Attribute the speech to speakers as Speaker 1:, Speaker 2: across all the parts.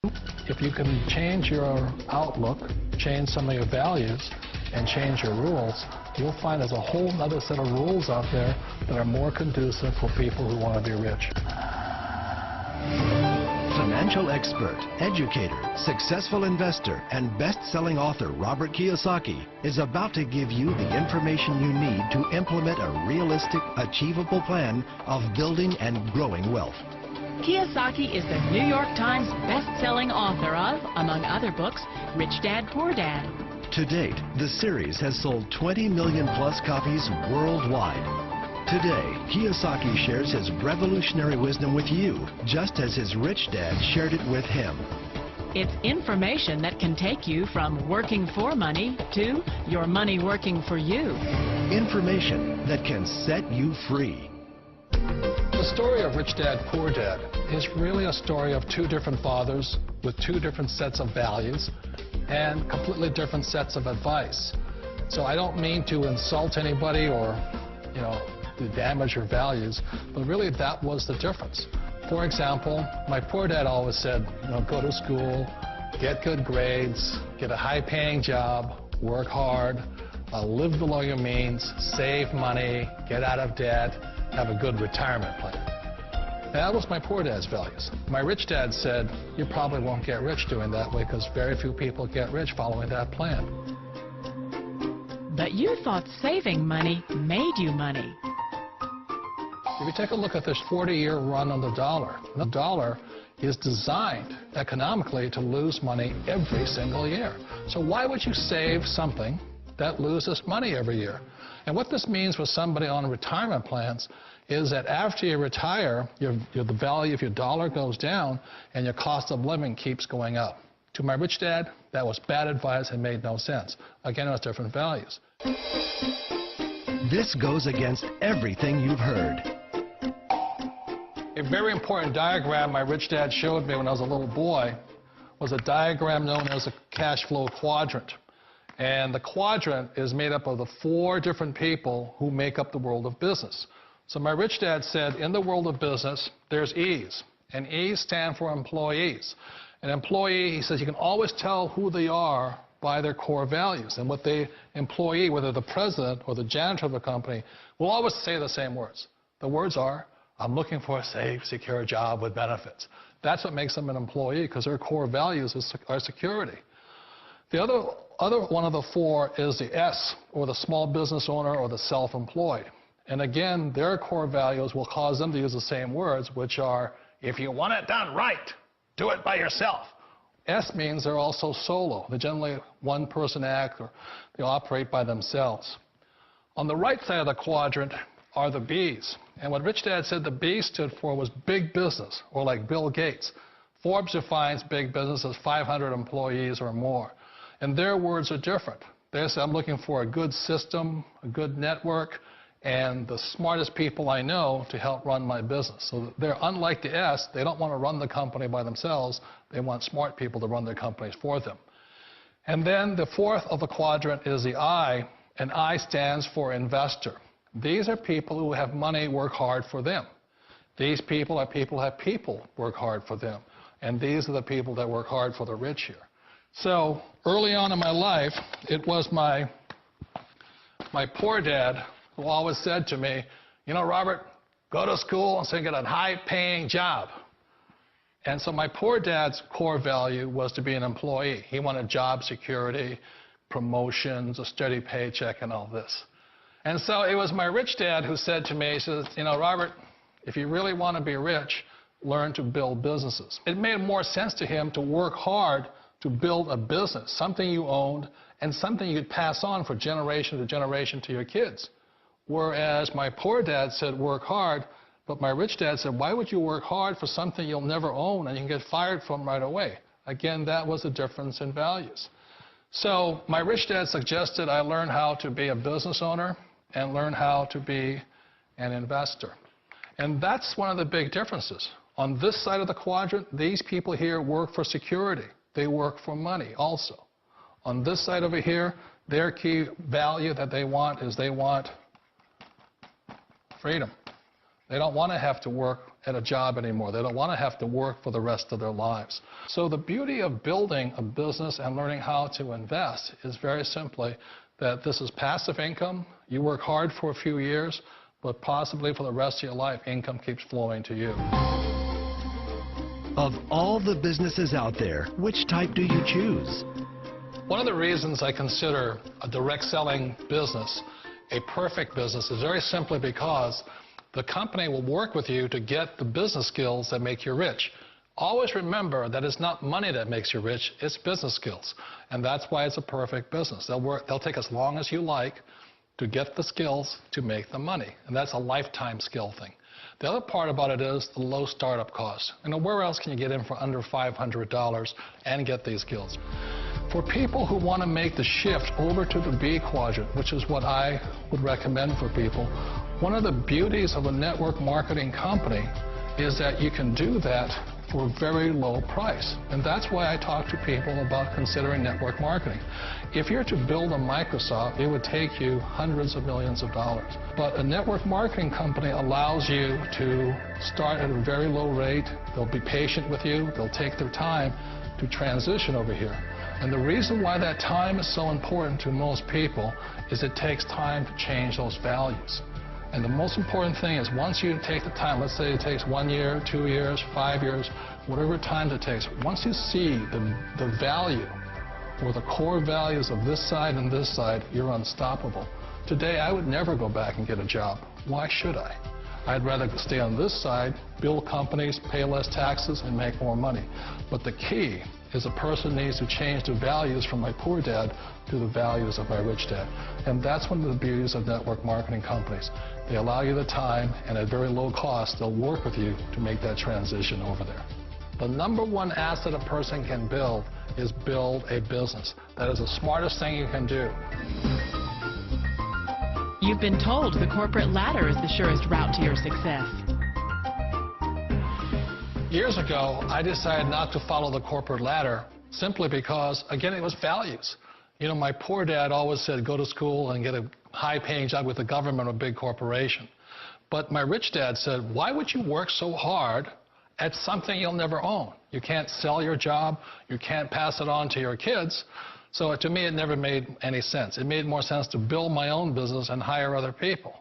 Speaker 1: If you can change your outlook, change some of your values, and change your rules, you'll find there's a whole other set of rules out there that are more conducive for people who want to be rich.
Speaker 2: Financial expert, educator, successful investor, and best-selling author Robert Kiyosaki is about to give you the information you need to implement a realistic, achievable plan of building and growing wealth.
Speaker 3: Kiyosaki is the New York Times best-selling author of, among other books, Rich Dad, Poor Dad.
Speaker 2: To date, the series has sold 20 million plus copies worldwide. Today, Kiyosaki shares his revolutionary wisdom with you, just as his rich dad shared it with him.
Speaker 3: It's information that can take you from working for money to your money working for you.
Speaker 2: Information that can set you free.
Speaker 1: The story of Rich Dad, Poor Dad is really a story of two different fathers with two different sets of values and completely different sets of advice. So I don't mean to insult anybody or, to damage your values, but really that was the difference. For example, my poor dad always said, go to school, get good grades, get a high-paying job, work hard, live below your means, save money, get out of debt, have a good retirement plan. That was my poor dad's values. My rich dad said, you probably won't get rich doing that way because very few people get rich following that plan.
Speaker 3: But you thought saving money made you money.
Speaker 1: If you take a look at this 40-year run on the dollar is designed economically to lose money every single year. So why would you save something that loses money every year? And what this means for somebody on retirement plans is that after you retire, the value of your dollar goes down and your cost of living keeps going up. To my rich dad, that was bad advice and made no sense. Again, it was different values.
Speaker 2: This goes against everything you've heard.
Speaker 1: A very important diagram my rich dad showed me when I was a little boy was a diagram known as a cash flow quadrant. And the quadrant is made up of the 4 different people who make up the world of business. So my rich dad said, in the world of business, there's E's. And E's stand for employees. An employee, he says, you can always tell who they are by their core values. And what the employee, whether the president or the janitor of the company, will always say the same words. The words are, I'm looking for a safe, secure job with benefits. That's what makes them an employee, because their core values are security. The other one of the 4 is the S, or the small business owner or the self-employed. And again, their core values will cause them to use the same words, which are, if you want it done right, do it by yourself. S means they're also solo. They're generally one-person act, or they operate by themselves. On the right side of the quadrant are the B's. And what Rich Dad said the B stood for was big business, or like Bill Gates. Forbes defines big business as 500 employees or more. And their words are different. They say, I'm looking for a good system, a good network, and the smartest people I know to help run my business. So they're unlike the S. They don't want to run the company by themselves. They want smart people to run their companies for them. And then the 4th of the quadrant is the I, and I stands for investor. These are people who have money work hard for them. These people are people who have people work hard for them. And these are the people that work hard for the rich here. So early on in my life, it was my poor dad who always said to me, Robert, go to school and so get a high-paying job. And so my poor dad's core value was to be an employee. He wanted job security, promotions, a steady paycheck, and all this. And so it was my rich dad who said to me, he says, Robert, if you really want to be rich, learn to build businesses. It made more sense to him to work hard to build a business, something you owned and something you could pass on for generation to generation to your kids. Whereas my poor dad said work hard, but my rich dad said, why would you work hard for something you'll never own and you can get fired from right away? Again, that was the difference in values. So my rich dad suggested I learn how to be a business owner and learn how to be an investor. And that's one of the big differences. On this side of the quadrant, these people here work for security. They work for money also. On this side over here, their key value that they want is they want freedom. They don't want to have to work at a job anymore. They don't want to have to work for the rest of their lives. So the beauty of building a business and learning how to invest is very simply that this is passive income. You work hard for a few years, but possibly for the rest of your life, income keeps flowing to you.
Speaker 2: Of all the businesses out there, which type do you choose?
Speaker 1: One of the reasons I consider a direct selling business a perfect business is very simply because the company will work with you to get the business skills that make you rich. Always remember that it's not money that makes you rich, it's business skills. And that's why it's a perfect business. They'll take as long as you like to get the skills to make the money. And that's a lifetime skill thing. The other part about it is the low startup cost. You know, where else can you get in for under $500 and get these skills? For people who want to make the shift over to the B quadrant, which is what I would recommend for people, one of the beauties of a network marketing company is that you can do that for a very low price. And that's why I talk to people about considering network marketing. If you're to build a Microsoft, it would take you hundreds of millions of dollars. But a network marketing company allows you to start at a very low rate. They'll be patient with you. They'll take their time to transition over here. And the reason why that time is so important to most people is it takes time to change those values. And the most important thing is once you take the time, let's say it takes 1 year, 2 years, 5 years, whatever time it takes, once you see the value or the core values of this side and this side, you're unstoppable. Today, I would never go back and get a job. Why should I? I'd rather stay on this side, build companies, pay less taxes, and make more money. But the key is a person needs to change the values from my poor dad to the values of my rich dad. And that's one of the beauties of network marketing companies. They allow you the time, and at very low cost, they'll work with you to make that transition over there. The number one asset a person can build is build a business. That is the smartest thing you can do.
Speaker 3: You've been told the corporate ladder is the surest route to your success.
Speaker 1: Years ago, I decided not to follow the corporate ladder simply because, again, it was values. You know, my poor dad always said, go to school and get a high-paying job with the government or a big corporation. But my rich dad said, why would you work so hard at something you'll never own? You can't sell your job. You can't pass it on to your kids. So to me, it never made any sense. It made more sense to build my own business and hire other people.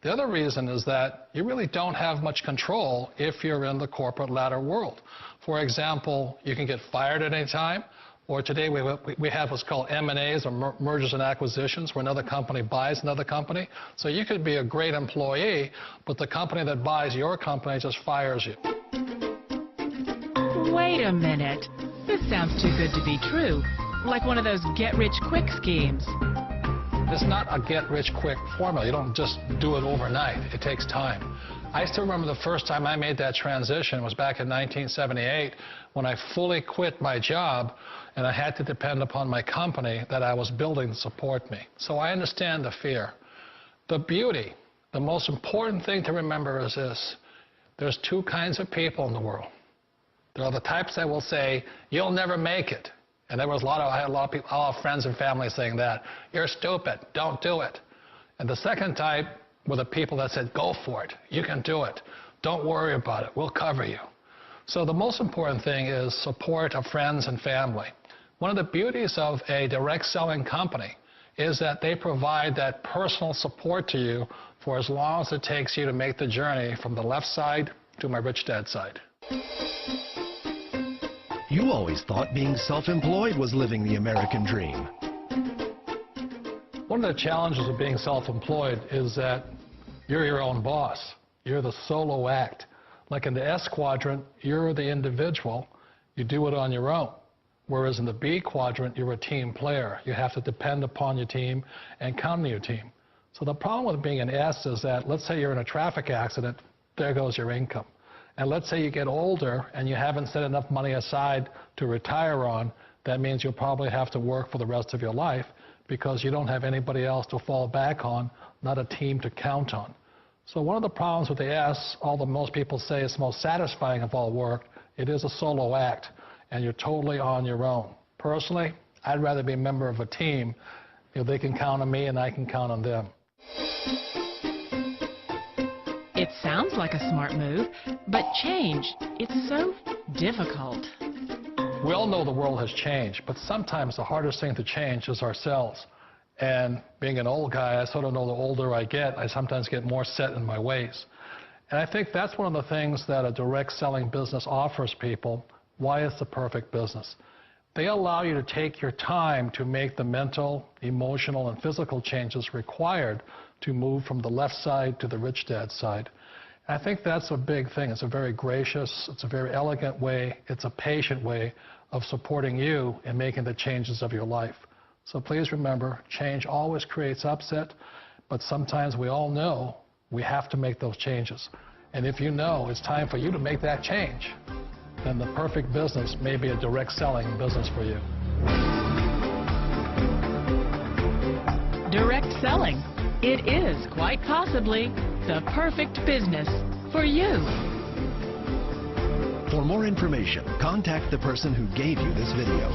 Speaker 1: The other reason is that you really don't have much control if you're in the corporate ladder world. For example, you can get fired at any time, or today we have what's called M&As, or mergers and acquisitions, where another company buys another company. So you could be a great employee, but the company that buys your company just fires you.
Speaker 3: Wait a minute. This sounds too good to be true. Like one of those get-rich-quick schemes.
Speaker 1: It's not a get-rich-quick formula. You don't just do it overnight. It takes time. I still remember the first time I made that transition was back in 1978 when I fully quit my job and I had to depend upon my company that I was building to support me. So I understand the fear. The beauty, the most important thing to remember is this. There's two kinds of people in the world. There are the types that will say, you'll never make it. And there was I had a lot of people, a lot of friends and family saying that. You're stupid. Don't do it. And the second type were the people that said, go for it. You can do it. Don't worry about it. We'll cover you. So the most important thing is support of friends and family. One of the beauties of a direct selling company is that they provide that personal support to you for as long as it takes you to make the journey from the left side to my rich dad side.
Speaker 2: You always thought being self-employed was living the American dream.
Speaker 1: One of the challenges of being self-employed is that you're your own boss. You're the solo act. Like in the S quadrant, you're the individual. You do it on your own. Whereas in the B quadrant, you're a team player. You have to depend upon your team and count on your team. So the problem with being an S is that, let's say you're in a traffic accident, there goes your income. And let's say you get older and you haven't set enough money aside to retire on, that means you'll probably have to work for the rest of your life because you don't have anybody else to fall back on, not a team to count on. So one of the problems with the S, although most people say it's the most satisfying of all work, it is a solo act, and you're totally on your own. Personally, I'd rather be a member of a team. If they can count on me and I can count on them.
Speaker 3: If sounds like a smart move, but change, it's so difficult.
Speaker 1: We all know the world has changed, but sometimes the hardest thing to change is ourselves. And being an old guy, I sort of know the older I get, I sometimes get more set in my ways. And I think that's one of the things that a direct selling business offers people, why it's the perfect business. They allow you to take your time to make the mental, emotional, and physical changes required to move from the left side to the rich dad side. And I think that's a big thing. It's a very gracious, it's a very elegant way, it's a patient way of supporting you in making the changes of your life. So please remember, change always creates upset, but sometimes we all know we have to make those changes. And if you know it's time for you to make that change, then the perfect business may be a direct selling business for you.
Speaker 3: Direct selling. It is quite possibly the perfect business for you.
Speaker 2: For more information, contact the person who gave you this video.